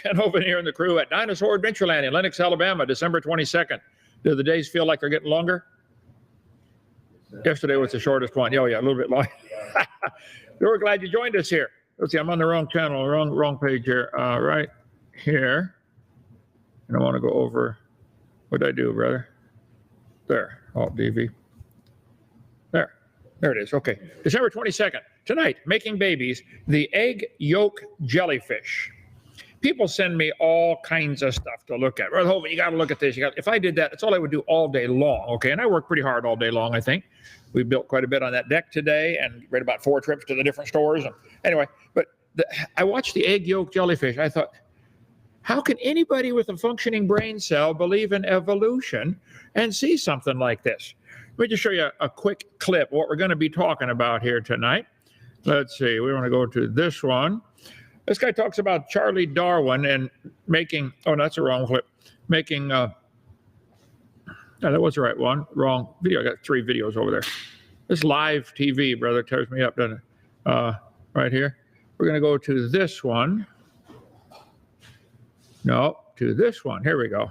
Ken Hovind here and the crew at Dinosaur Adventureland in Lenox, Alabama, December 22nd. Do the days feel like they're getting longer? Yesterday was the shortest one. Oh, yeah, a little bit long. We're glad you joined us here. Let's see, I'm on the wrong channel, wrong page here. Right here. And I want to go over, what did I do, brother? There, Alt DV. There it is. Okay. December 22nd. Tonight, making babies, the egg yolk jellyfish. People send me all kinds of stuff to look at. Well, Hovind, you got to look at this. If I did that, that's all I would do all day long. Okay. And I work pretty hard all day long, I think. We built quite a bit on that deck today and read about 4 trips to the different stores. And anyway, but I watched the egg yolk jellyfish. I thought, how can anybody with a functioning brain cell believe in evolution and see something like this? Let me just show you a quick clip of what we're going to be talking about here tonight. Let's see. We want to go to this one. This guy talks about Charlie Darwin and making, oh, that's the wrong clip. Making, no, that was the right one. Wrong video. I got 3 videos over there. This live TV, brother, tears me up, doesn't it? Right here. We're going to go to this one. No, to this one. Here we go.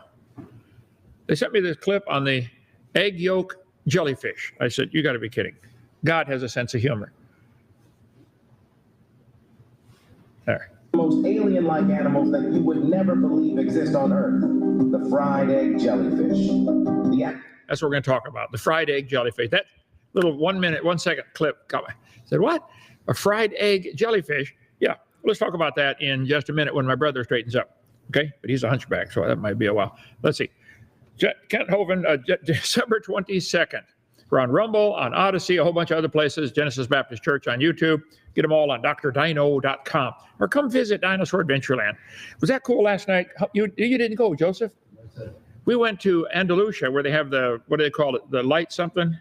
They sent me this clip on the egg yolk jellyfish. I said, you got to be kidding. God has a sense of humor. There. Most alien-like animals that you would never believe exist on Earth. The fried egg jellyfish. That's what we're going to talk about. The fried egg jellyfish. That little 1 second clip. I said, what? A fried egg jellyfish? Yeah. Let's talk about that in just a minute when my brother straightens up. Okay? But he's a hunchback, so that might be a while. Let's see. Kent Hovind, December 22nd. We're on Rumble, on Odyssey, a whole bunch of other places, Genesis Baptist Church on YouTube. Get them all on drdino.com. Or come visit Dinosaur Adventureland. Was that cool last night? You didn't go, Joseph? We went to Andalusia where they have the, what do they call it, the light something?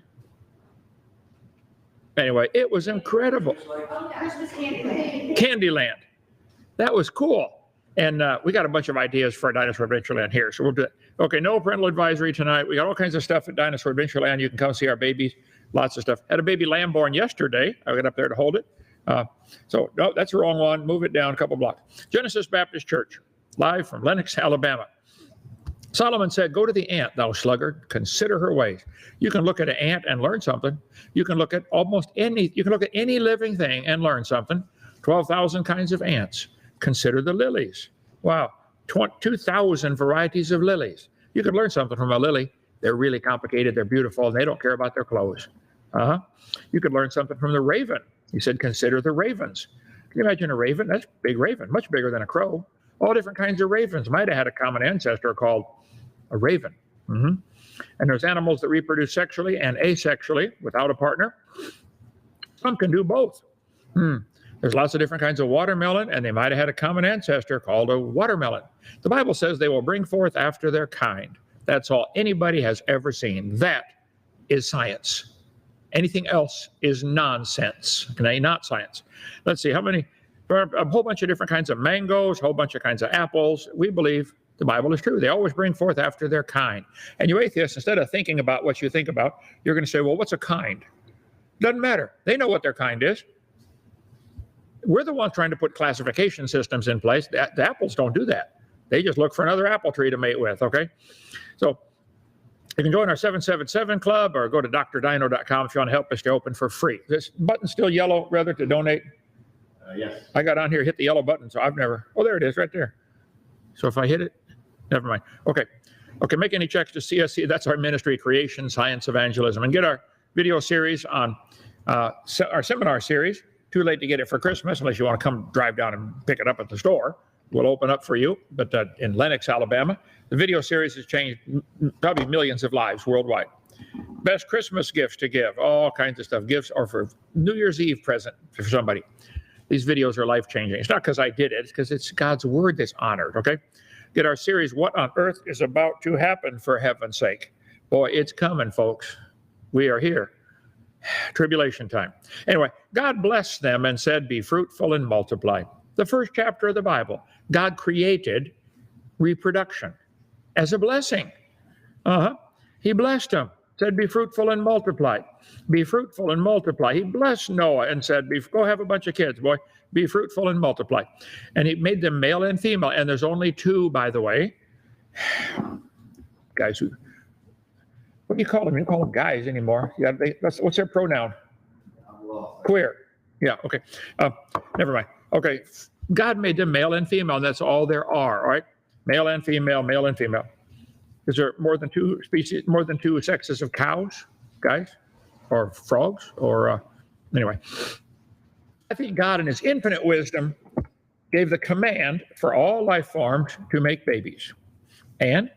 Anyway, it was incredible. Candyland. That was cool. And we got a bunch of ideas for Dinosaur Adventureland here, so we'll do it. Okay, no parental advisory tonight. We got all kinds of stuff at Dinosaur Adventureland. You can come see our babies, lots of stuff. Had a baby lamb born yesterday. I got up there to hold it. So, no, that's the wrong one. Move it down a couple blocks. Genesis Baptist Church, live from Lenox, Alabama. Solomon said, go to the ant, thou sluggard, consider her ways. You can look at an ant and learn something. You can look at any living thing and learn something. 12,000 kinds of ants. Consider the lilies. Wow, 2,000 varieties of lilies. You could learn something from a lily. They're really complicated, they're beautiful, and they don't care about their clothes. You could learn something from the raven. He said, consider the ravens. Can you imagine a raven? That's a big raven, much bigger than a crow. All different kinds of ravens might have had a common ancestor called a raven. And there's animals that reproduce sexually and asexually without a partner. Some can do both. There's lots of different kinds of watermelon, and they might have had a common ancestor called a watermelon. The Bible says they will bring forth after their kind. That's all anybody has ever seen. That is science. Anything else is nonsense, okay, not science. Let's see, how many, a whole bunch of different kinds of mangoes, a whole bunch of kinds of apples. We believe the Bible is true. They always bring forth after their kind. And you atheists, instead of thinking about what you think about, you're going to say, well, what's a kind? Doesn't matter. They know what their kind is. We're the ones trying to put classification systems in place. The apples don't do that. They just look for another apple tree to mate with, okay? So you can join our 777 club or go to drdino.com if you want to help us stay open for free. This button's still yellow, rather, to donate? Yes. I got on here, hit the yellow button, so I've never, oh, there it is, right there. So if I hit it, never mind. Okay, make any checks to CSC. That's our ministry, Creation, Science, Evangelism. And get our video series on our seminar series. Too late to get it for Christmas unless you want to come drive down and pick it up at the store. We'll open up for you. But in Lenox, Alabama, the video series has changed probably millions of lives worldwide. Best Christmas gifts to give, all kinds of stuff. Gifts or for New Year's Eve present for somebody. These videos are life-changing. It's not because I did it. It's because it's God's word that's honored, okay? Get our series, What on Earth is About to Happen, for heaven's sake. Boy, it's coming, folks. We are here. Tribulation time. Anyway, God blessed them and said, be fruitful and multiply. The first chapter of the Bible, God created reproduction as a blessing. He blessed them, said, be fruitful and multiply. Be fruitful and multiply. He blessed Noah and said, go have a bunch of kids, boy. be fruitful and multiply. And he made them male and female. And there's only two, by the way. Guys who, what do you call them? You don't call them guys anymore. Yeah, what's their pronoun? Queer. Yeah, okay. Never mind. Okay, God made them male and female, and that's all there are, all right? Male and female, male and female. Is there more than two species, more than two sexes of cows, guys? Or frogs? Or, anyway. I think God in his infinite wisdom gave the command for all life forms to make babies. And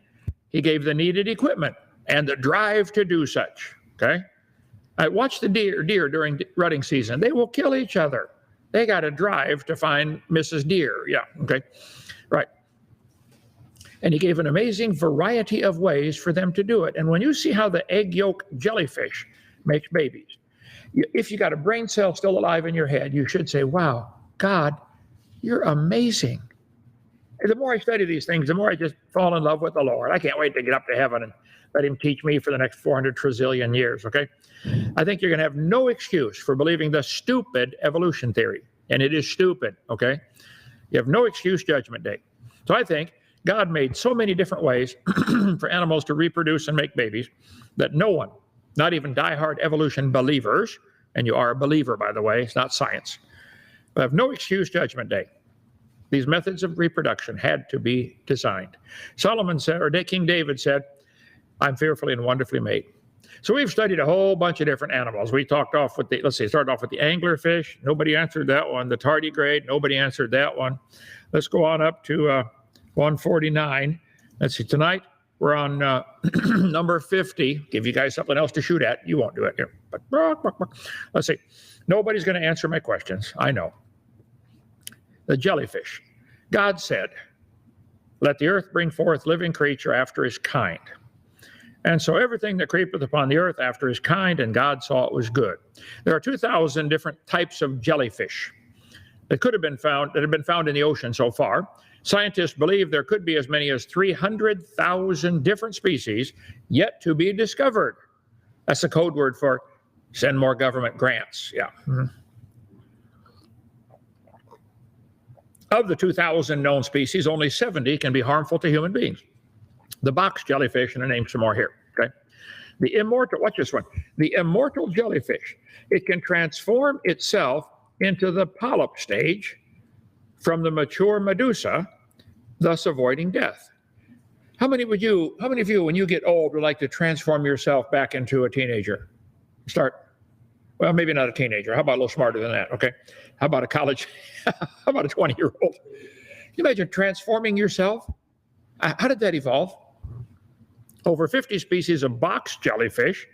he gave the needed equipment and the drive to do such, okay? Watch the deer during rutting season. They will kill each other. They got to drive to find Mrs. Deer. Yeah, okay, right. And he gave an amazing variety of ways for them to do it. And when you see how the egg yolk jellyfish makes babies, if you got a brain cell still alive in your head, you should say, wow, God, you're amazing. And the more I study these things, the more I just fall in love with the Lord. I can't wait to get up to heaven and let him teach me for the next 400 trillion years, okay? I think you're going to have no excuse for believing the stupid evolution theory. And it is stupid, okay? You have no excuse Judgment Day. So I think God made so many different ways for animals to reproduce and make babies that no one, not even diehard evolution believers, and you are a believer, by the way, it's not science, but have no excuse Judgment Day. These methods of reproduction had to be designed. Solomon said, or King David said, I'm fearfully and wonderfully made. So we've studied a whole bunch of different animals. We started off with the anglerfish. Nobody answered that one. The tardigrade, nobody answered that one. Let's go on up to 149. Let's see, tonight we're on number 50. Give you guys something else to shoot at. You won't do it here. But let's see. Nobody's going to answer my questions. I know. The jellyfish. God said, let the earth bring forth living creature after his kind. And so everything that creepeth upon the earth after his kind, and God saw it was good. There are 2,000 different types of jellyfish that have been found in the ocean so far. Scientists believe there could be as many as 300,000 different species yet to be discovered. That's the code word for send more government grants. Yeah. Mm-hmm. Of the 2,000 known species, only 70 can be harmful to human beings. The box jellyfish, and I name some more here, okay? The immortal, watch this one. The immortal jellyfish, it can transform itself into the polyp stage from the mature medusa, thus avoiding death. How many of you, when you get old, would like to transform yourself back into a teenager? Well, maybe not a teenager. How about a little smarter than that, okay? How about a college, how about a 20-year-old? Can you imagine transforming yourself? How did that evolve? Over 50 species of box jellyfish,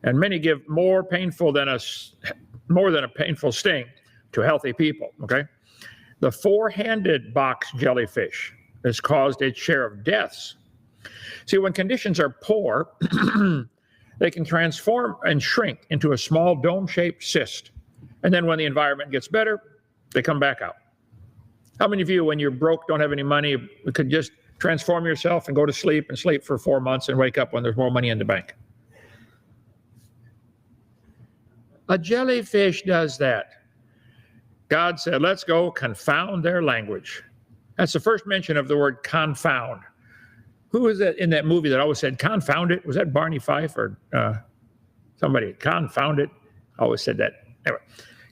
and many give more than a painful sting to healthy people, okay? The four-handed box jellyfish has caused its share of deaths. See, when conditions are poor, they can transform and shrink into a small dome-shaped cyst. And then when the environment gets better, they come back out. How many of you, when you're broke, don't have any money, could just transform yourself and go to sleep and sleep for 4 months and wake up when there's more money in the bank? A jellyfish does that. God said, let's go confound their language. That's the first mention of the word confound. Who was that in that movie that always said, confound it? Was that Barney Fife or somebody? Confound it. Always said that. Anyway,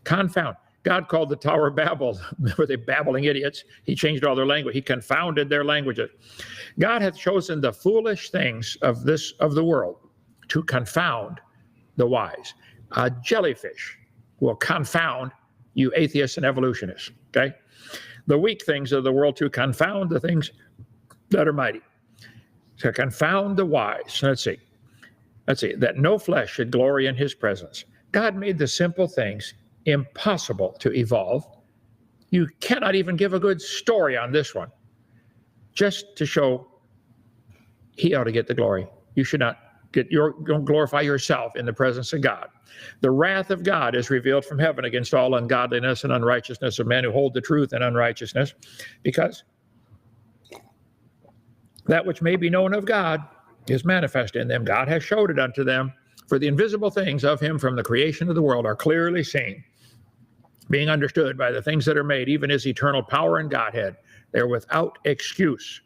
confound. God called the Tower of Babel, were they babbling idiots? He changed all their language. He confounded their languages. God hath chosen the foolish things of the world to confound the wise. A jellyfish will confound you atheists and evolutionists, okay? The weak things of the world to confound the things that are mighty. To confound the wise. Let's see, that no flesh should glory in his presence. God made the simple things impossible to evolve. You cannot even give a good story on this one, just to show he ought to get the glory. You should not don't glorify yourself in the presence of God. The wrath of God is revealed from heaven against all ungodliness and unrighteousness of men who hold the truth in unrighteousness, because that which may be known of God is manifest in them. God has showed it unto them. For the invisible things of him from the creation of the world are clearly seen, being understood by the things that are made, even his eternal power and Godhead. They're without excuse.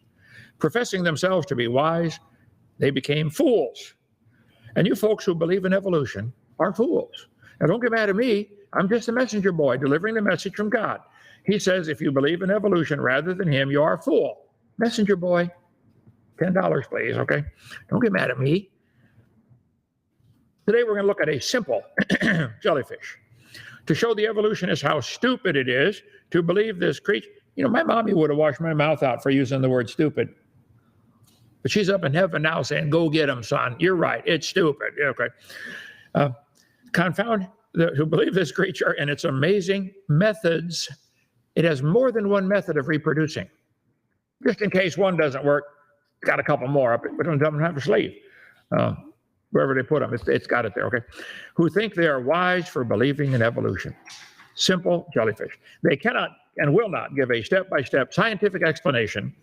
Professing themselves to be wise, they became fools. And you folks who believe in evolution are fools. Now, don't get mad at me. I'm just a messenger boy delivering the message from God. He says, if you believe in evolution rather than him, you are a fool. Messenger boy, $10, please, okay? Don't get mad at me. Today, we're going to look at a simple jellyfish to show the evolutionists how stupid it is to believe this creature. You know, my mommy would have washed my mouth out for using the word stupid. But she's up in heaven now saying, go get him, son. You're right. It's stupid. Okay. Confound who believe this creature and its amazing methods. It has more than one method of reproducing. Just in case one doesn't work, got a couple more up it, but it doesn't have a sleeve. Wherever they put them, it's got it there, okay? Who think they are wise for believing in evolution. Simple jellyfish. They cannot and will not give a step-by-step scientific explanation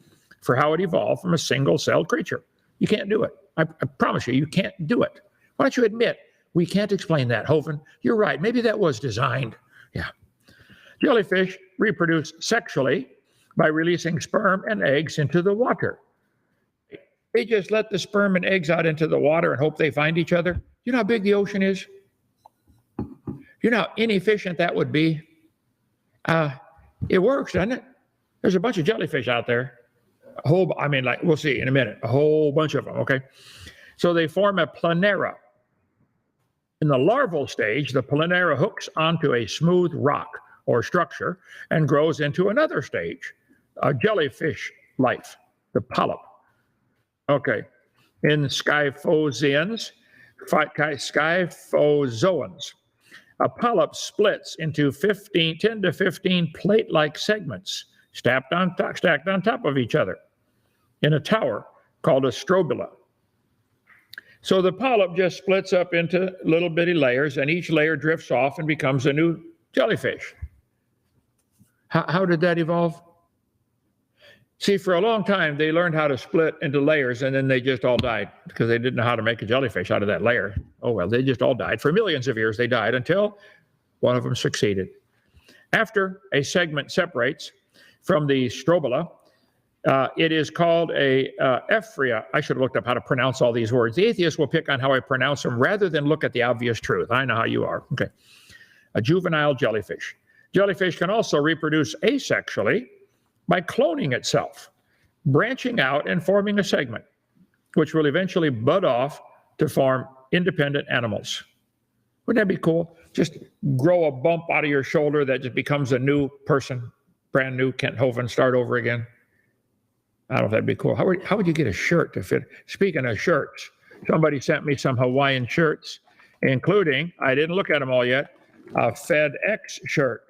for how it evolved from a single-celled creature. You can't do it. I promise you, you can't do it. Why don't you admit, we can't explain that, Hovind? You're right. Maybe that was designed. Yeah. Jellyfish reproduce sexually by releasing sperm and eggs into the water. They just let the sperm and eggs out into the water and hope they find each other. You know how big the ocean is? You know how inefficient that would be? It works, doesn't it? There's a bunch of jellyfish out there. We'll see in a minute. A whole bunch of them, okay? So they form a planera. In the larval stage, the planera hooks onto a smooth rock or structure and grows into another stage, a jellyfish life, the polyp. Okay, in scyphozoans, a polyp splits into 10 to 15 plate-like segments stacked on top of each other in a tower called a strobila. So the polyp just splits up into little bitty layers, and each layer drifts off and becomes a new jellyfish. How did that evolve? See, for a long time, they learned how to split into layers, and then they just all died because they didn't know how to make a jellyfish out of that layer. Oh, well, they just all died. For millions of years, they died until one of them succeeded. After a segment separates from the strobila, it is called a ephria. I should have looked up how to pronounce all these words. The atheists will pick on how I pronounce them rather than look at the obvious truth. I know how you are. Okay. A juvenile jellyfish. Jellyfish can also reproduce asexually by cloning itself, branching out and forming a segment, which will eventually bud off to form independent animals. Wouldn't that be cool? Just grow a bump out of your shoulder that just becomes a new person, brand new Kent Hovind, start over again. I don't know if that'd be cool. How would you get a shirt to fit? Speaking of shirts, somebody sent me some Hawaiian shirts, including, I didn't look at them all yet, a FedEx shirt.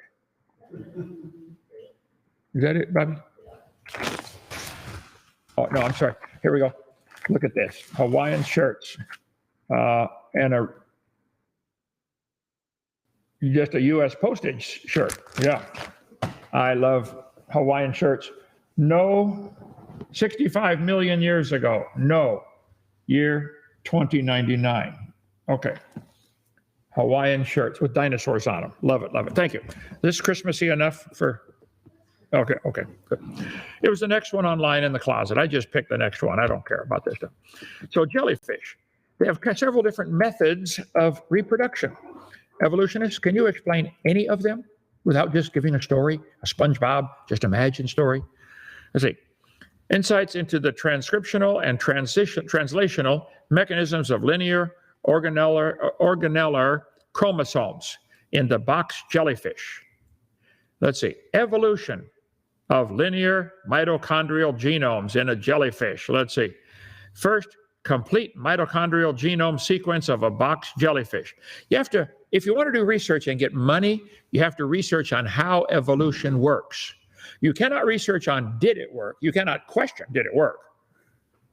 Is that it, Bobby? Oh, no, I'm sorry. Here we go. Look at this. Hawaiian shirts. And just a U.S. postage shirt. Yeah. I love Hawaiian shirts. No, 65 million years ago. No, year 2099. Okay. Hawaiian shirts with dinosaurs on them. Love it, love it. Thank you. This Christmassy enough for... Okay, good. It was the next one online in the closet. I just picked the next one. I don't care about this stuff. So jellyfish, they have several different methods of reproduction. Evolutionists, can you explain any of them without just giving a story, a SpongeBob, just imagine story? Let's see. Insights into the transcriptional and translational mechanisms of linear organellar chromosomes in the box jellyfish. Let's see. Evolution of linear mitochondrial genomes in a jellyfish. Let's see. First, complete mitochondrial genome sequence of a box jellyfish. You have to, if you want to do research and get money, you have to research on how evolution works. You cannot research on did it work. You cannot question did it work.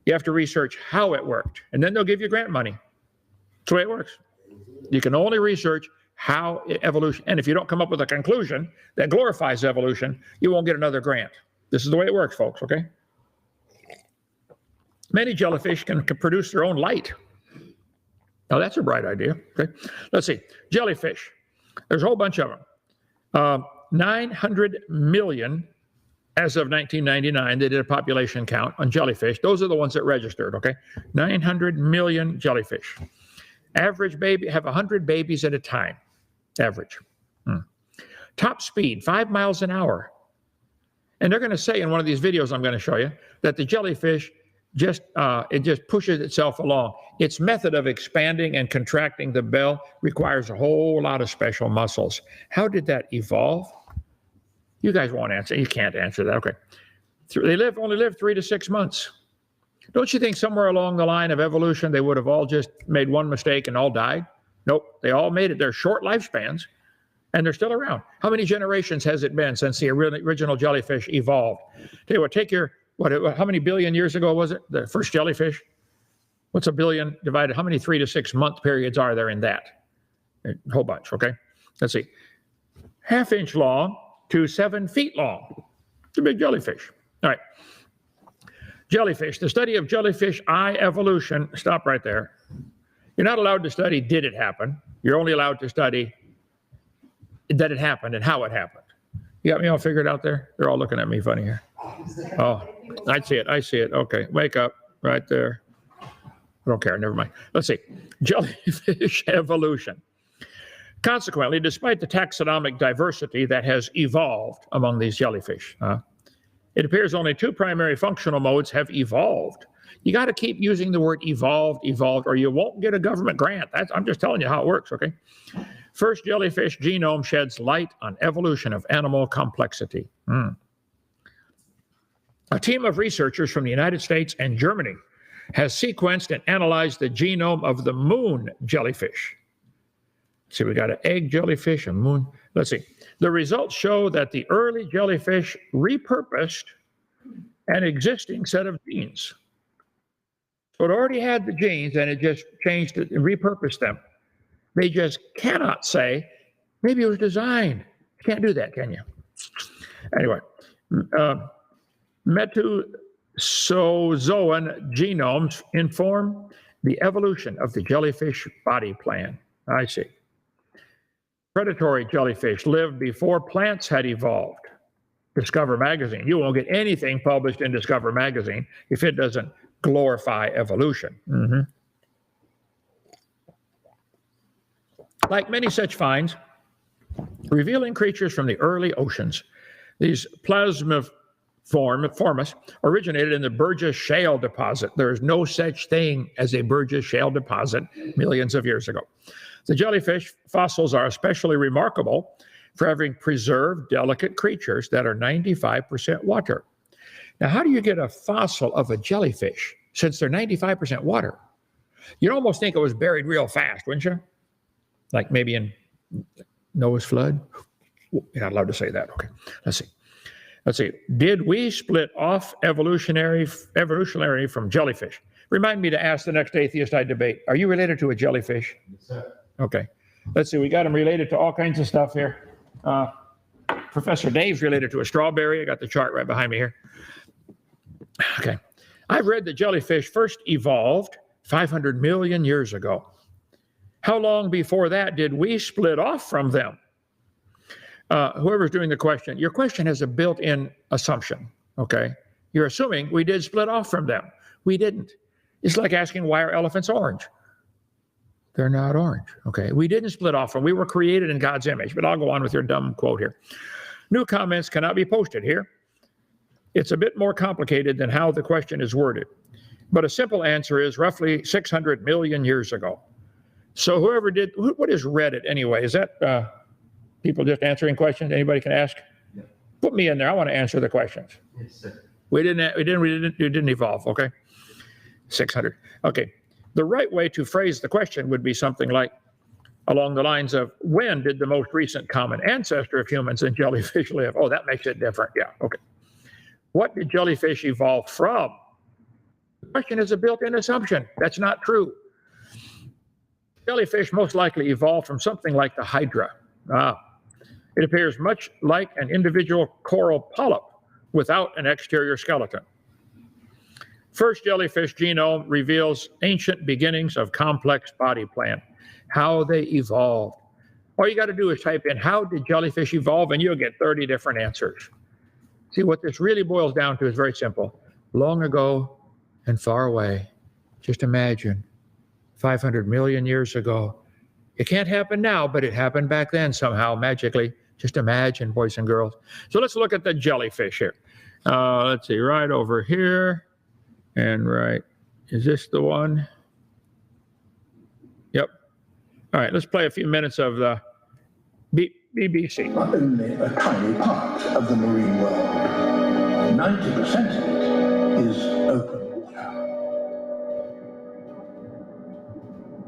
You have to research how it worked, and then they'll give you grant money. That's the way it works. You can only research how evolution, and if you don't come up with a conclusion that glorifies evolution, you won't get another grant. This is the way it works, folks, okay? Many jellyfish can produce their own light. Now, that's a bright idea, okay? Let's see. Jellyfish. There's a whole bunch of them. 900 million as of 1999. They did a population count on jellyfish. Those are the ones that registered, okay? 900 million jellyfish. Average baby, have 100 babies at a time, average. Top speed, 5 miles an hour. And they're going to say in one of these videos I'm going to show you that the jellyfish it just pushes itself along. Its method of expanding and contracting the bell requires a whole lot of special muscles. How did that evolve? You guys won't answer. You can't answer that. Okay. They only live 3 to 6 months. Don't you think somewhere along the line of evolution they would have all just made one mistake and all died? Nope. They all made it. They're short lifespans, and they're still around. How many generations has it been since the original jellyfish evolved? Tell you what, take your, how many billion years ago was it, the first jellyfish? What's a billion divided? How many 3 to 6 month periods are there in that? A whole bunch, okay? Let's see. 1/2 inch long to 7 feet long. It's a big jellyfish. All right. Jellyfish, the study of jellyfish eye evolution. Stop right there. You're not allowed to study did it happen. You're only allowed to study that it happened and how it happened. You got me all figured out there? They're all looking at me funny here. Oh, I see it. I see it. Okay, wake up right there. I don't care. Never mind. Let's see. Jellyfish evolution. Consequently, despite the taxonomic diversity that has evolved among these jellyfish, it appears only 2 primary functional modes have evolved. You got to keep using the word evolved, or you won't get a government grant. I'm just telling you how it works, okay? First jellyfish genome sheds light on evolution of animal complexity. A team of researchers from the United States and Germany has sequenced and analyzed the genome of the moon jellyfish. See, we got an egg jellyfish, a moon. Let's see. The results show that the early jellyfish repurposed an existing set of genes. So it already had the genes and it just changed it and repurposed them. They just cannot say, maybe it was designed. You can't do that, can you? Anyway, Metazoan genomes inform the evolution of the jellyfish body plan. I see. Predatory jellyfish lived before plants had evolved. Discover magazine. You won't get anything published in Discover magazine if it doesn't glorify evolution. Like many such finds, revealing creatures from the early oceans, these plasmiformes originated in the Burgess Shale deposit. There is no such thing as a Burgess Shale deposit millions of years ago. The jellyfish fossils are especially remarkable for having preserved delicate creatures that are 95% water. Now, how do you get a fossil of a jellyfish since they're 95% water? You'd almost think it was buried real fast, wouldn't you? Like maybe in Noah's flood? You're not allowed to say that. Okay, let's see. Did we split off evolutionary from jellyfish? Remind me to ask the next atheist I debate, are you related to a jellyfish? Yes, sir. Okay. Let's see. We got them related to all kinds of stuff here. Professor Dave's related to a strawberry. I got the chart right behind me here. Okay. I've read that jellyfish first evolved 500 million years ago. How long before that did we split off from them? Whoever's doing the question, your question has a built-in assumption, okay? You're assuming we did split off from them. We didn't. It's like asking, why are elephants orange? They're not orange, okay? We didn't split off from them. We were created in God's image, but I'll go on with your dumb quote here. New comments cannot be posted here. It's a bit more complicated than how the question is worded, but a simple answer is roughly 600 million years ago. So whoever did, what is Reddit anyway? Is that people just answering questions? Anybody can ask? Yeah. Put me in there. I want to answer the questions. Yes, sir. We didn't evolve, okay? 600. Okay. The right way to phrase the question would be something like, along the lines of, when did the most recent common ancestor of humans and jellyfish live? Oh, that makes it different. Yeah, okay. What did jellyfish evolve from? The question is a built-in assumption. That's not true. Jellyfish most likely evolved from something like the hydra. It appears much like an individual coral polyp without an exterior skeleton. First jellyfish genome reveals ancient beginnings of complex body plan, how they evolved. All you got to do is type in, how did jellyfish evolve? And you'll get 30 different answers. See, what this really boils down to is very simple. Long ago and far away, just imagine, 500 million years ago. It can't happen now, but it happened back then somehow, magically. Just imagine, boys and girls. So let's look at the jellyfish here. Let's see, right over here. And right, is this the one? Yep. All right, let's play a few minutes of the BBC. Only a tiny part of the marine world. 90% of it is open water.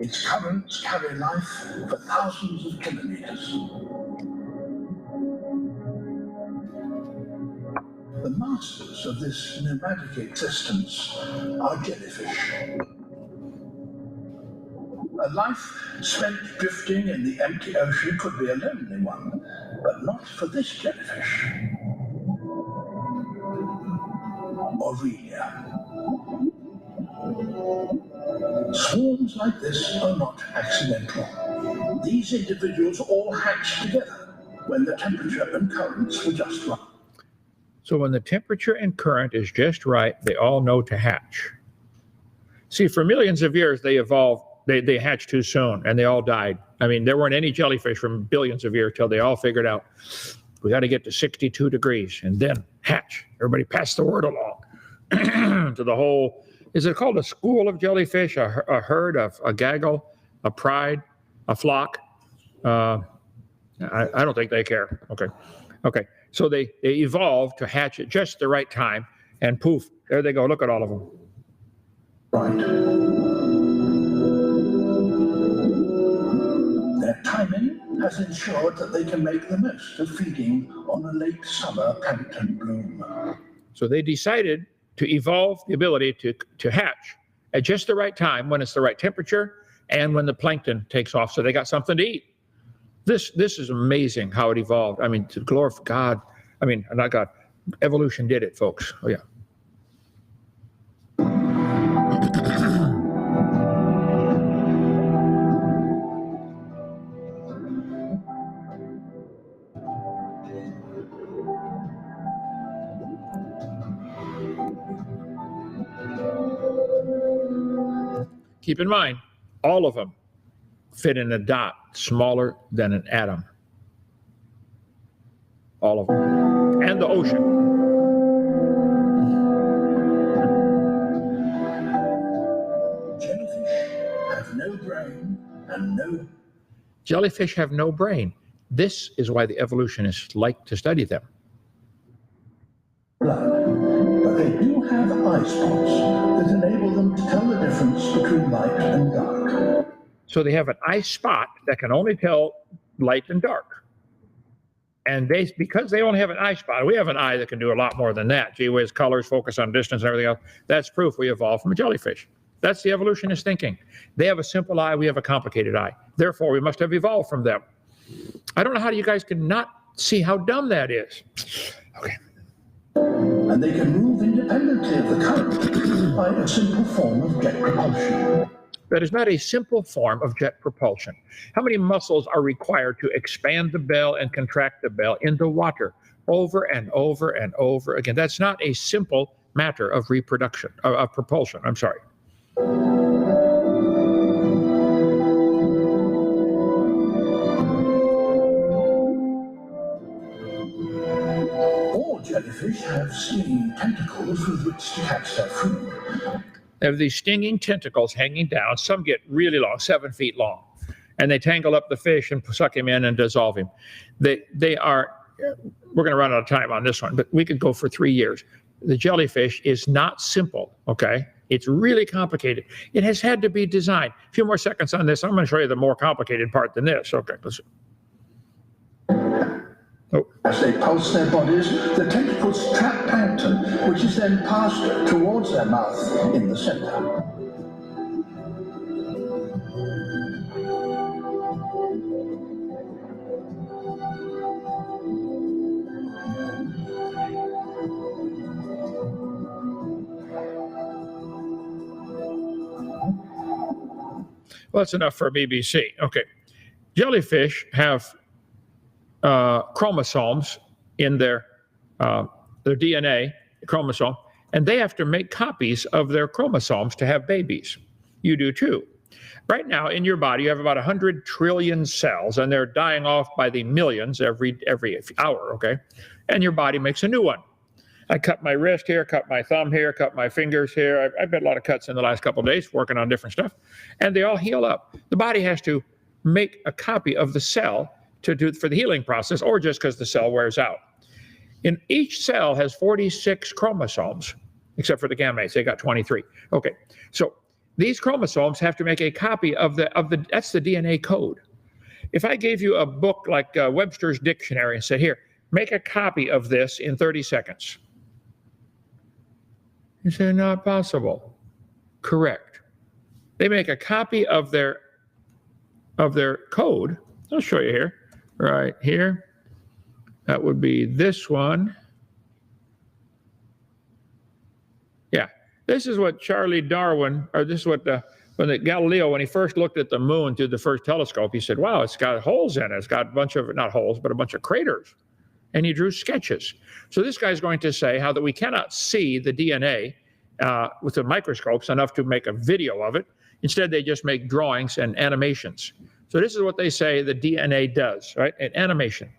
Its currents carry life for thousands of kilometers. The masters of this nomadic existence are jellyfish. A life spent drifting in the empty ocean could be a lonely one, but not for this jellyfish. Aurelia. Swarms like this are not accidental. These individuals all hatch together when the temperature and currents were just right. So when the temperature and current is just right, they all know to hatch. See, for millions of years, they evolved. They hatched too soon, and they all died. I mean, there weren't any jellyfish for billions of years till they all figured out, we got to get to 62 degrees and then hatch. Everybody passed the word along to the whole, is it called a school of jellyfish, a herd, a gaggle, a pride, a flock? I don't think they care. Okay. So they evolved to hatch at just the right time, and poof, there they go. Look at all of them. Right. Their timing has ensured that they can make the most of feeding on a late summer plankton bloom. So they decided to evolve the ability to hatch at just the right time, when it's the right temperature and when the plankton takes off, so they got something to eat. This is amazing how it evolved. I mean, to glorify God. I mean, not God. Evolution did it, folks. Oh, yeah. Keep in mind, all of them fit in a dot smaller than an atom. All of them. And the ocean. Jellyfish have no brain and no... Jellyfish have no brain. This is why the evolutionists like to study them. blood, but they do have eye spots that enable them to tell the difference between light and dark. So they have an eye spot that can only tell light and dark. And because they only have an eye spot, we have an eye that can do a lot more than that. Gee whiz, colors, focus on distance, and everything else. That's proof we evolved from a jellyfish. That's the evolutionist thinking. They have a simple eye, we have a complicated eye. Therefore, we must have evolved from them. I don't know how you guys can not see how dumb that is. Okay. And they can move independently of the current by a simple form of jet propulsion. That is not a simple form of jet propulsion. How many muscles are required to expand the bell and contract the bell in the water over and over and over again? That's not a simple matter of reproduction, of propulsion, I'm sorry. All jellyfish have stinging tentacles with which to catch their food. They have these stinging tentacles hanging down. Some get really long, 7 feet long, and they tangle up the fish and suck him in and dissolve him. They are, we're going to run out of time on this one, but we could go for 3 years. The jellyfish is not simple, okay? It's really complicated. It has had to be designed. A few more seconds on this. I'm going to show you the more complicated part than this. Okay, listen. Oh. As they pulse their bodies, the tentacles trap plankton, which is then passed towards their mouth in the center. Well, that's enough for BBC. Okay. Jellyfish have chromosomes in their DNA chromosome, and they have to make copies of their chromosomes to have babies. You do too. Right now in your body, you have about 100 trillion cells, and they're dying off by the millions every hour, okay? And your body makes a new one. I cut my wrist here, cut my thumb here, cut my fingers here. I've had a lot of cuts in the last couple of days working on different stuff, and they all heal up. The body has to make a copy of the cell to do for the healing process, or just because the cell wears out. In each cell has 46 chromosomes, except for the gametes. They got 23. Okay, so these chromosomes have to make a copy of that's the DNA code. If I gave you a book like Webster's Dictionary and said, here, make a copy of this in 30 seconds. You say, not possible. Correct. They make a copy of their code. I'll show you here. Right here. That would be this one. Yeah. This is what Charlie Darwin, or this is what Galileo, when he first looked at the moon through the first telescope, he said, wow, it's got holes in it. It's got a bunch of, not holes, but a bunch of craters. And he drew sketches. So this guy's going to say how that we cannot see the DNA with the microscopes enough to make a video of it. Instead, they just make drawings and animations. So this is what they say the DNA does, right? An animation.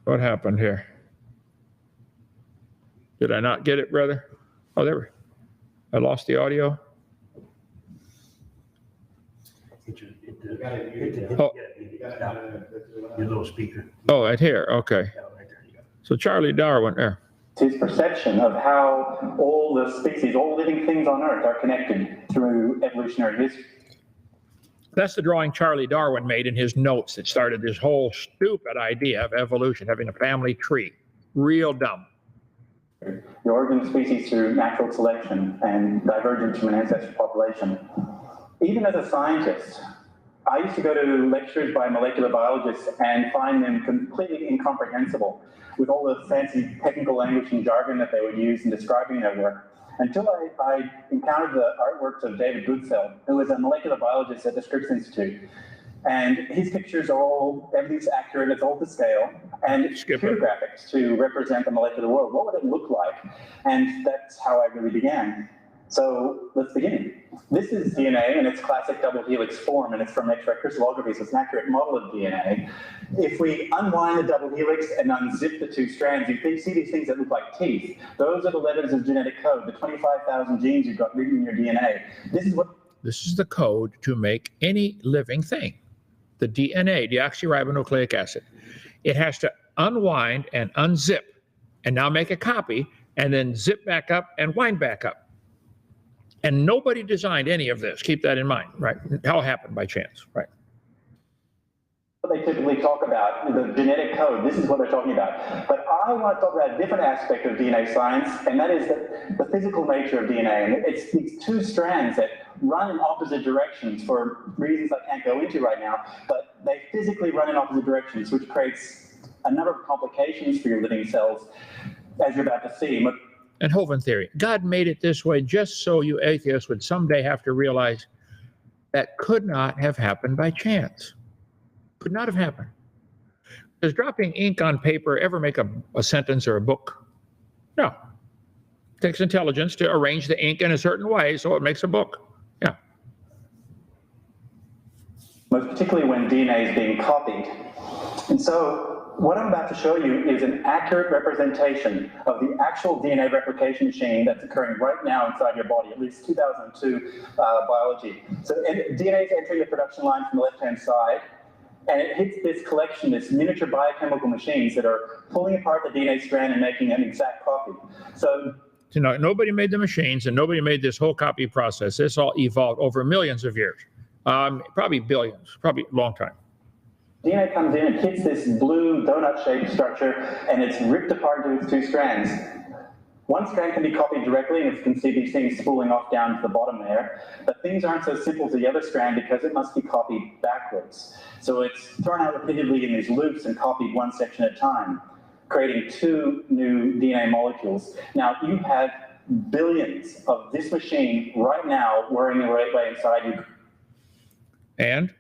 What happened here? Did I not get it, brother? Oh, there we go. I lost the audio. Oh. Your little speaker. Oh, right here. Okay. So Charlie Darwin there. His perception of how all the species, all living things on Earth are connected through evolutionary history. That's the drawing Charlie Darwin made in his notes that started this whole stupid idea of evolution, having a family tree. Real dumb. The origin of species through natural selection and divergence from an ancestral population. Even as a scientist, I used to go to lectures by molecular biologists and find them completely incomprehensible with all the fancy technical language and jargon that they would use in describing their work. Until I encountered the artworks of David Goodsell, who is a molecular biologist at the Scripps Institute. And his pictures are all, everything's accurate, it's all to scale, and it's computer graphics to represent the molecular world. What would it look like? And that's how I really began. So let's begin. This is DNA in its classic double helix form, and it's from X-ray crystallography, so it's an accurate model of DNA. If we unwind the double helix and unzip the two strands, you see these things that look like teeth. Those are the letters of genetic code, the 25,000 genes you've got written in your DNA. This is the code to make any living thing. The DNA, deoxyribonucleic acid. It has to unwind and unzip, and now make a copy, and then zip back up and wind back up. And nobody designed any of this. Keep that in mind, right? It all happened by chance, right? What they typically talk about, the genetic code, this is what they're talking about. But I want to talk about a different aspect of DNA science, and that is the physical nature of DNA. And it's these two strands that run in opposite directions for reasons I can't go into right now, but they physically run in opposite directions, which creates a number of complications for your living cells, as you're about to see. And Hovind theory. God made it this way just so you atheists would someday have to realize that could not have happened by chance. Could not have happened. Does dropping ink on paper ever make a sentence or a book? No. It takes intelligence to arrange the ink in a certain way so it makes a book. Yeah. Most particularly when DNA is being copied. And so what I'm about to show you is an accurate representation of the actual DNA replication machine that's occurring right now inside your body, at least 2002 biology. So DNA is entering the production line from the left-hand side, and it hits this collection, this miniature biochemical machines that are pulling apart the DNA strand and making an exact copy. So nobody made the machines, and nobody made this whole copy process. This all evolved over millions of years, probably billions, probably a long time. DNA comes in and hits this blue donut-shaped structure, and it's ripped apart into its two strands. One strand can be copied directly, and you can see these things spooling off down to the bottom there. But things aren't so simple to the other strand because it must be copied backwards. So it's thrown out repeatedly in these loops and copied one section at a time, creating two new DNA molecules. Now, you have billions of this machine right now whirring right inside you. And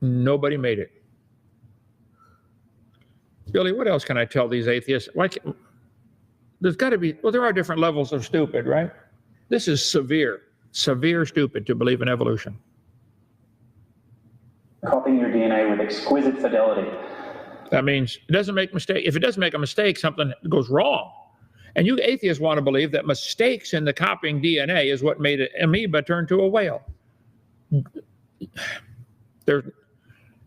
nobody made it. Billy, what else can I tell these atheists? There's got to be, well, there are different levels of stupid, right? This is severe stupid to believe in evolution. Copying your DNA with exquisite fidelity. That means it doesn't make mistake. If it doesn't make a mistake, something goes wrong. And you atheists want to believe that mistakes in the copying DNA is what made an amoeba turn to a whale. I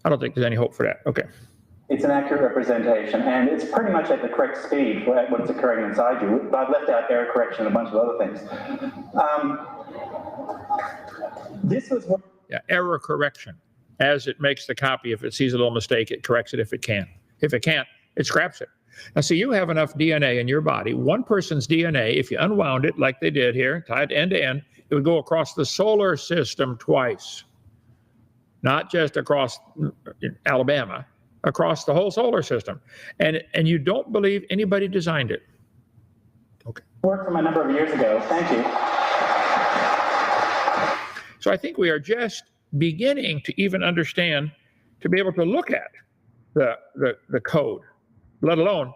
don't think there's any hope for that. Okay. It's an accurate representation, and it's pretty much at the correct speed for what's occurring inside you. But I've left out error correction and a bunch of other things. This was what... Yeah, error correction. As it makes the copy, if it sees a little mistake, it corrects it if it can. If it can't, it scraps it. Now, see, you have enough DNA in your body. One person's DNA, if you unwound it like they did here, tied end to end, it would go across the solar system twice. Not just across Alabama, across the whole solar system. And you don't believe anybody designed it. Okay. Worked from a number of years ago. Thank you. So I think we are just beginning to even understand, to be able to look at the code, let alone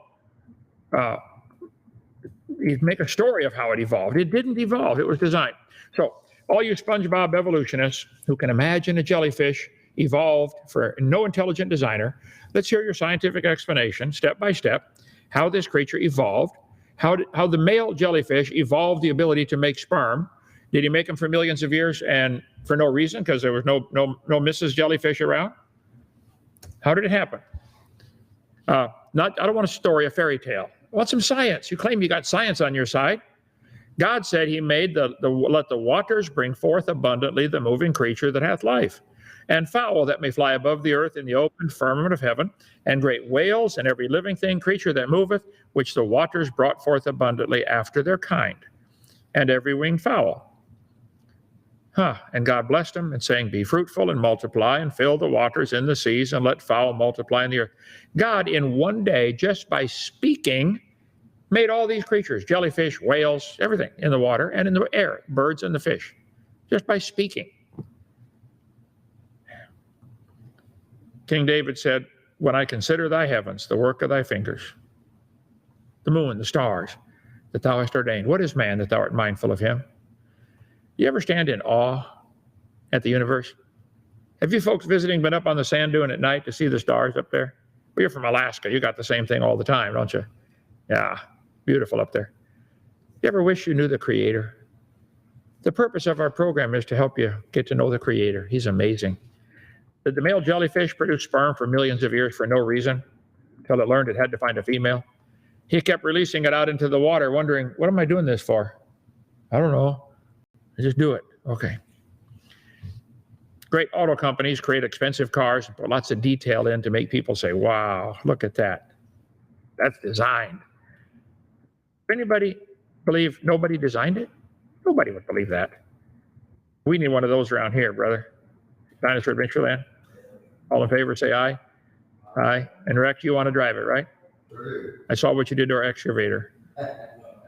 make a story of how it evolved. It didn't evolve, it was designed. So all you SpongeBob evolutionists who can imagine a jellyfish evolved for no intelligent designer, let's hear your scientific explanation, step by step, how this creature evolved, how the male jellyfish evolved the ability to make sperm. Did he make them for millions of years and for no reason because there was no Mrs. Jellyfish around? How did it happen? I don't want a story, a fairy tale. I want some science. You claim you got science on your side. God said he made let the waters bring forth abundantly the moving creature that hath life, and fowl that may fly above the earth in the open firmament of heaven, and great whales and every living thing, creature that moveth, which the waters brought forth abundantly after their kind, and every winged fowl. And God blessed them, and saying, be fruitful and multiply, and fill the waters in the seas, and let fowl multiply in the earth. God, in one day, just by speaking, made all these creatures, jellyfish, whales, everything in the water and in the air, birds and the fish, just by speaking. King David said, when I consider thy heavens, the work of thy fingers, the moon, the stars, that thou hast ordained, what is man that thou art mindful of him? You ever stand in awe at the universe? Have you folks visiting been up on the sand dune at night to see the stars up there? Well, you're from Alaska. You got the same thing all the time, don't you? Yeah, beautiful up there. You ever wish you knew the Creator? The purpose of our program is to help you get to know the Creator. He's amazing. Did the male jellyfish produce sperm for millions of years for no reason until it learned it had to find a female? He kept releasing it out into the water, wondering, what am I doing this for? I don't know. I just do it. Okay. Great auto companies create expensive cars and put lots of detail in to make people say, wow, look at that. That's designed. Anybody believe nobody designed it? Nobody would believe that. We need one of those around here, brother. Dinosaur Adventureland. All in favor, say aye. Aye. And Rex, you want to drive it, right? I saw what you did to our excavator.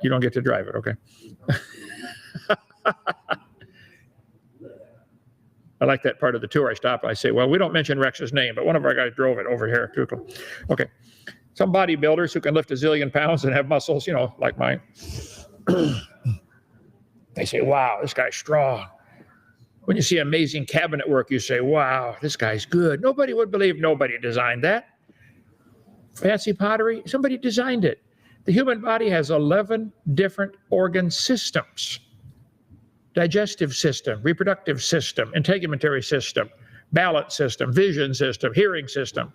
You don't get to drive it, okay? I like that part of the tour. I stop and I say, well, we don't mention Rex's name, but one of our guys drove it over here. Okay. Some bodybuilders who can lift a zillion pounds and have muscles, like mine. They say, wow, this guy's strong. When you see amazing cabinet work, you say, wow, this guy's good. Nobody would believe nobody designed that. Fancy pottery, somebody designed it. The human body has 11 different organ systems. Digestive system, reproductive system, integumentary system, balance system, vision system, hearing system.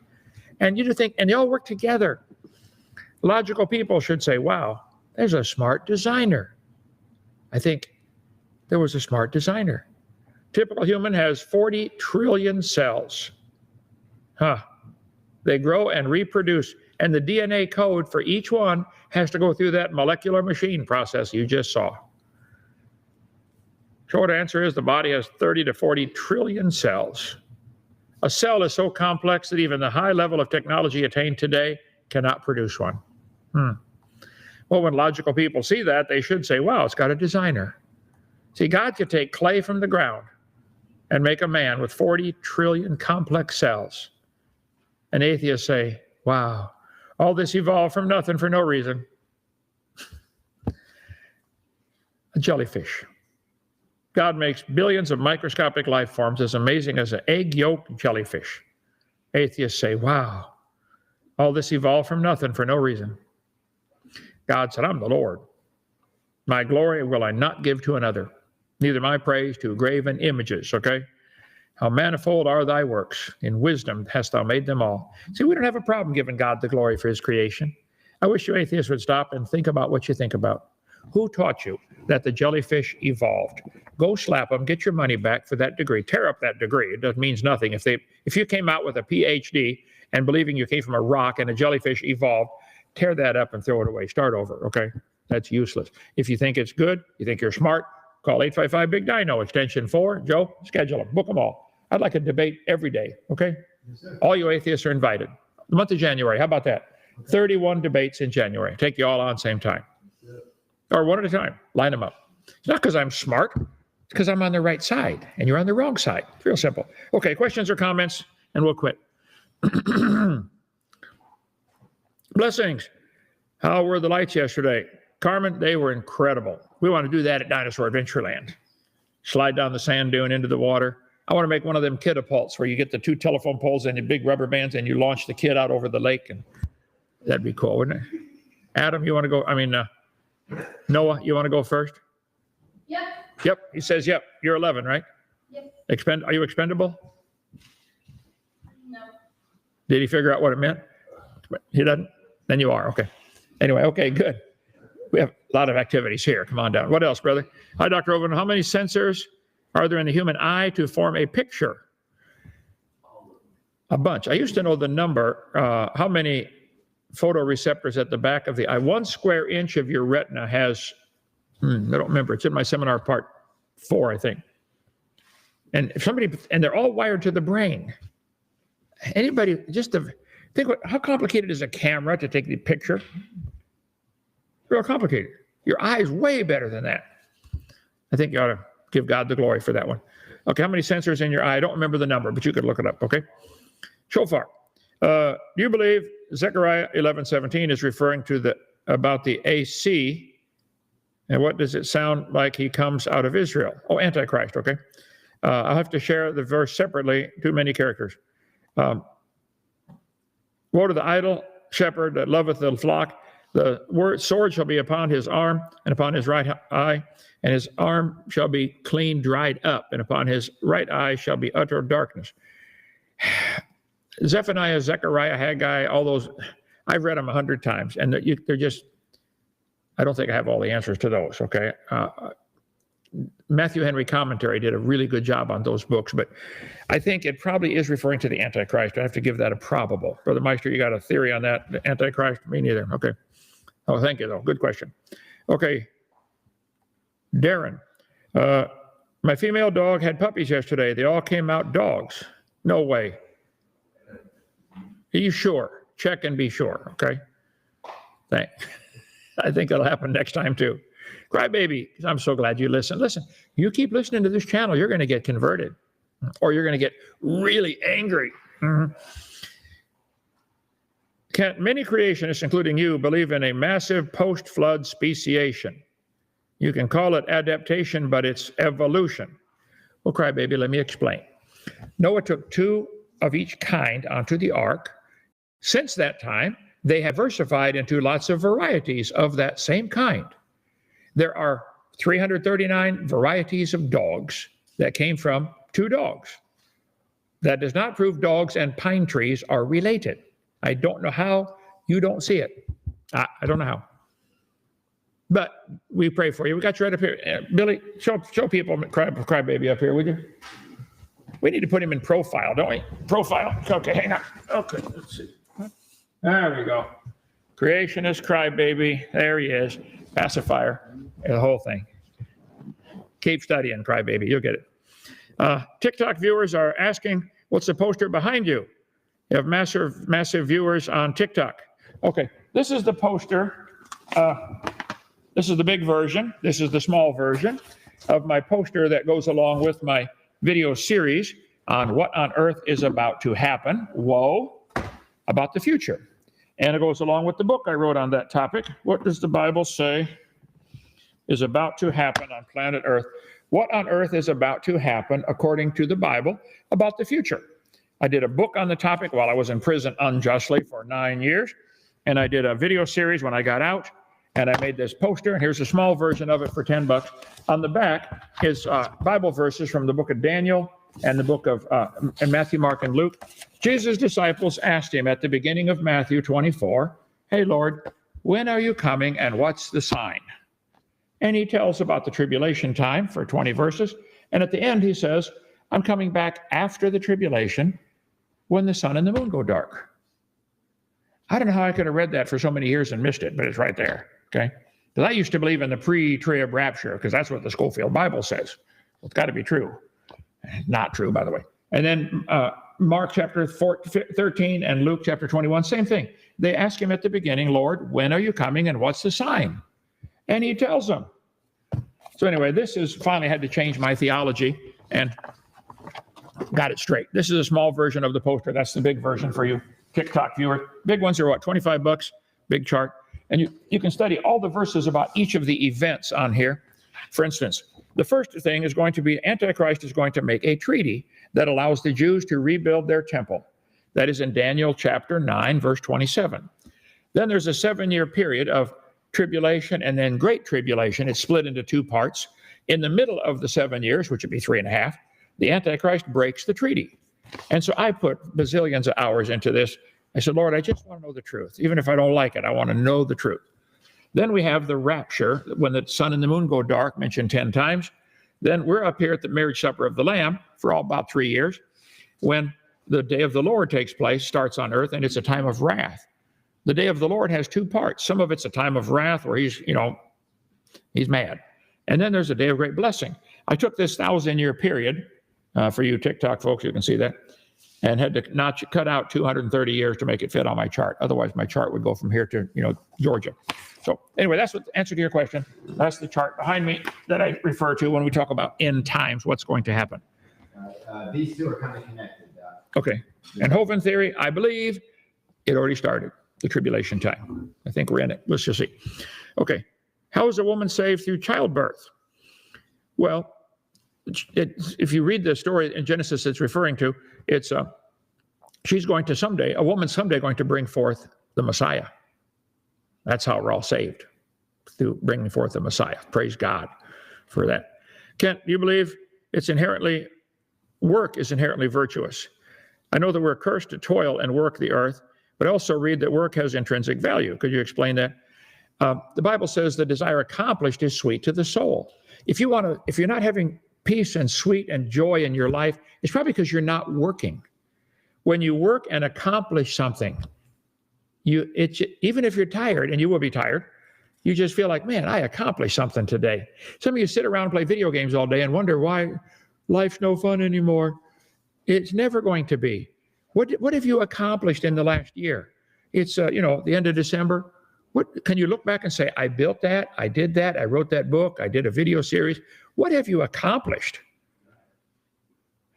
And you think, and they all work together. Logical people should say, wow, there's a smart designer. I think there was a smart designer. Typical human has 40 trillion cells. They grow and reproduce, and the DNA code for each one has to go through that molecular machine process you just saw. Short answer is the body has 30 to 40 trillion cells. A cell is so complex that even the high level of technology attained today cannot produce one. Well, when logical people see that, they should say, wow, it's got a designer. See, God could take clay from the ground and make a man with 40 trillion complex cells. And atheists say, wow, all this evolved from nothing for no reason. A jellyfish. God makes billions of microscopic life forms as amazing as an egg yolk jellyfish. Atheists say, wow, all this evolved from nothing for no reason. God said, I'm the Lord. My glory will I not give to another, neither my praise to graven images, okay? How manifold are thy works. In wisdom hast thou made them all. See, we don't have a problem giving God the glory for his creation. I wish you atheists would stop and think about what you think about. Who taught you that the jellyfish evolved? Go slap them, get your money back for that degree. Tear up that degree. It means nothing. If you came out with a PhD and believing you came from a rock and a jellyfish evolved, tear that up and throw it away. Start over, okay? That's useless. If you think it's good, you think you're smart, call 855-BIG-DINO, extension 4. Joe, schedule them. Book them all. I'd like a debate every day, okay? Yes, all you atheists are invited. The month of January, how about that? Okay. 31 debates in January. Take you all on same time. Yes. Or one at a time. Line them up. It's not because I'm smart. It's because I'm on the right side, and you're on the wrong side. It's real simple. Okay, questions or comments, and we'll quit. Blessings. How were the lights yesterday? Carmen, they were incredible. We want to do that at Dinosaur Adventureland. Slide down the sand dune into the water. I want to make one of them catapults where you get the 2 telephone poles and the big rubber bands and you launch the kid out over the lake. And that'd be cool, wouldn't it? Adam, you want to go? Noah, you want to go first? Yep. Yep. He says, yep. You're 11, right? Yep. Are you expendable? No. Did he figure out what it meant? He doesn't? Then you are. Okay. Anyway, okay, good. We have a lot of activities here. Come on down. What else, brother? Hi, Dr. Hovind. How many sensors are there in the human eye to form a picture? A bunch. I used to know the number. How many photoreceptors at the back of the eye? 1 square inch of your retina has, I don't remember. It's in my seminar part 4, I think. And they're all wired to the brain. Anybody, think how complicated is a camera to take the picture? Real complicated. Your eye is way better than that. I think you ought to give God the glory for that one. Okay, how many sensors in your eye? I don't remember the number, but you could look it up, okay? Shofar. Do you believe Zechariah 11:17 is referring to about the AC? And what does it sound like he comes out of Israel? Oh, Antichrist, okay. I'll have to share the verse separately, too many characters. Woe to the idle shepherd that loveth the flock. The sword shall be upon his arm and upon his right eye, and his arm shall be clean dried up, and upon his right eye shall be utter darkness. Zephaniah, Zechariah, Haggai, all those, I've read them 100 times, and they're just, I don't think I have all the answers to those, okay? Matthew Henry Commentary did a really good job on those books, but I think it probably is referring to the Antichrist. I have to give that a probable. Brother Meister, you got a theory on that? The Antichrist? Me neither. Okay. Oh, thank you, though. Good question. Okay. Darren, my female dog had puppies yesterday. They all came out dogs. No way. Are you sure? Check and be sure, okay? I think it'll happen next time, too. Crybaby, I'm so glad you listened. Listen, you keep listening to this channel, you're going to get converted, or you're going to get really angry. Mm-hmm. Many creationists, including you, believe in a massive post-flood speciation. You can call it adaptation, but it's evolution. Well, crybaby, let me explain. Noah took 2 of each kind onto the ark. Since that time, they have diversified into lots of varieties of that same kind. There are 339 varieties of dogs that came from 2 dogs. That does not prove dogs and pine trees are related. I don't know how you don't see it. I don't know how. But we pray for you. We got you right up here. Billy, show people Crybaby up here, would you? We need to put him in profile, don't we? Profile. Okay, hang on. Okay, let's see. There we go. Creationist Crybaby. There he is. Pacifier. The whole thing. Keep studying, Crybaby. You'll get it. TikTok viewers are asking, what's the poster behind you? You have massive viewers on TikTok. Okay, this is the poster This is the big version. This is the small version of my poster that goes along with my video series on what on earth is about to happen. Woe, about the future. And it goes along with the book I wrote on that topic. What does the Bible say is about to happen on planet Earth? What on earth is about to happen, according to the Bible, about the future? I did a book on the topic while I was in prison unjustly for 9 years. And I did a video series when I got out. And I made this poster, and here's a small version of it for $10. On the back is Bible verses from the book of Daniel and the book of and Matthew, Mark, and Luke. Jesus' disciples asked him at the beginning of Matthew 24, "Hey, Lord, when are you coming, and what's the sign?" And he tells about the tribulation time for 20 verses. And at the end, he says, "I'm coming back after the tribulation when the sun and the moon go dark." I don't know how I could have read that for so many years and missed it, but it's right there. Okay, because I used to believe in the pre-trib rapture, because that's what the Schofield Bible says. Well, it's got to be true. Not true, by the way. And then Mark chapter 13 and Luke chapter 21, same thing. They ask him at the beginning, "Lord, when are you coming, and what's the sign?" And he tells them. So anyway, this is finally had to change my theology and got it straight. This is a small version of the poster. That's the big version for you TikTok viewer. Big ones are what, 25 bucks, big chart. And you can study all the verses about each of the events on here. For instance, the first thing is going to be Antichrist is going to make a treaty that allows the Jews to rebuild their temple. That is in Daniel chapter 9, verse 27. Then there's a 7-year period of tribulation and then great tribulation. It's split into 2 parts. In the middle of the 7 years, which would be 3.5, the Antichrist breaks the treaty. And so I put bazillions of hours into this. I said, Lord, I just want to know the truth. Even if I don't like it, I want to know the truth. Then we have the rapture, when the sun and the moon go dark, mentioned 10 times. Then we're up here at the marriage supper of the Lamb for about 3 years, when the day of the Lord takes place, starts on earth, and it's a time of wrath. The day of the Lord has 2 parts. Some of it's a time of wrath where he's mad. And then there's a day of great blessing. I took this 1,000-year period, for you TikTok folks, you can see that, and had to cut out 230 years to make it fit on my chart. Otherwise, my chart would go from here to, Georgia. So anyway, that's what the answer to your question. That's the chart behind me that I refer to when we talk about end times, what's going to happen. These two are kind of connected. Okay. And Hovind theory, I believe it already started, the tribulation time. I think we're in it. Let's just see. Okay. How is a woman saved through childbirth? Well, if you read the story in Genesis it's referring to, it's she's going to someday, a woman someday going to bring forth the Messiah. That's how we're all saved, through bringing forth the Messiah. Praise God for that. Kent, do you believe work is inherently virtuous? I know that we're cursed to toil and work the earth, but I also read that work has intrinsic value. Could you explain that? The Bible says the desire accomplished is sweet to the soul. If you're not having peace and sweet and joy in your life, it's probably because you're not working. When you work and accomplish something, even if you're tired, and you will be tired, you just feel like, man, I accomplished something today. Some of you sit around and play video games all day and wonder why life's no fun anymore. It's never going to be. What have you accomplished in the last year? It's the end of December. What can you look back and say, I built that, I did that, I wrote that book, I did a video series. What have you accomplished?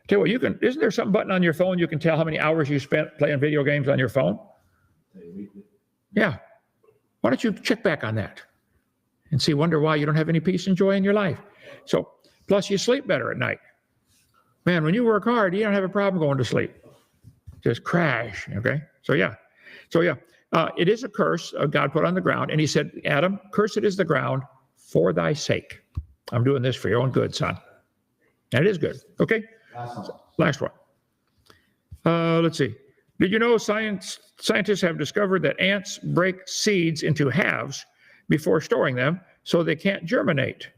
Tell you what, isn't there some button on your phone you can tell how many hours you spent playing video games on your phone? Yeah. Why don't you check back on that and wonder why you don't have any peace and joy in your life? So, plus you sleep better at night. Man, when you work hard, you don't have a problem going to sleep. Just crash, okay? So yeah. It is a curse God put on the ground. And he said, Adam, cursed is the ground for thy sake. I'm doing this for your own good, son. And it is good. Okay? Last one. Let's see. Did you know scientists have discovered that ants break seeds into halves before storing them so they can't germinate?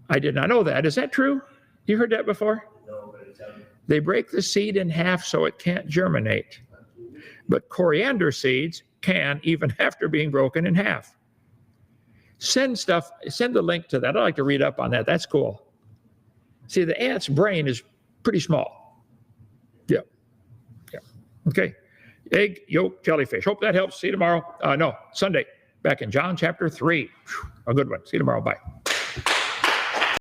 I did not know that. Is that true? You heard that before? No, but it's They break the seed in half so it can't germinate. But coriander seeds can, even after being broken in half. Send the link to that. I'd like to read up on that. That's cool. See, the ant's brain is pretty small. Yeah. Okay. Egg, yolk, jellyfish. Hope that helps. See you tomorrow. No, Sunday, back in John chapter 3. A good one. See you tomorrow. Bye.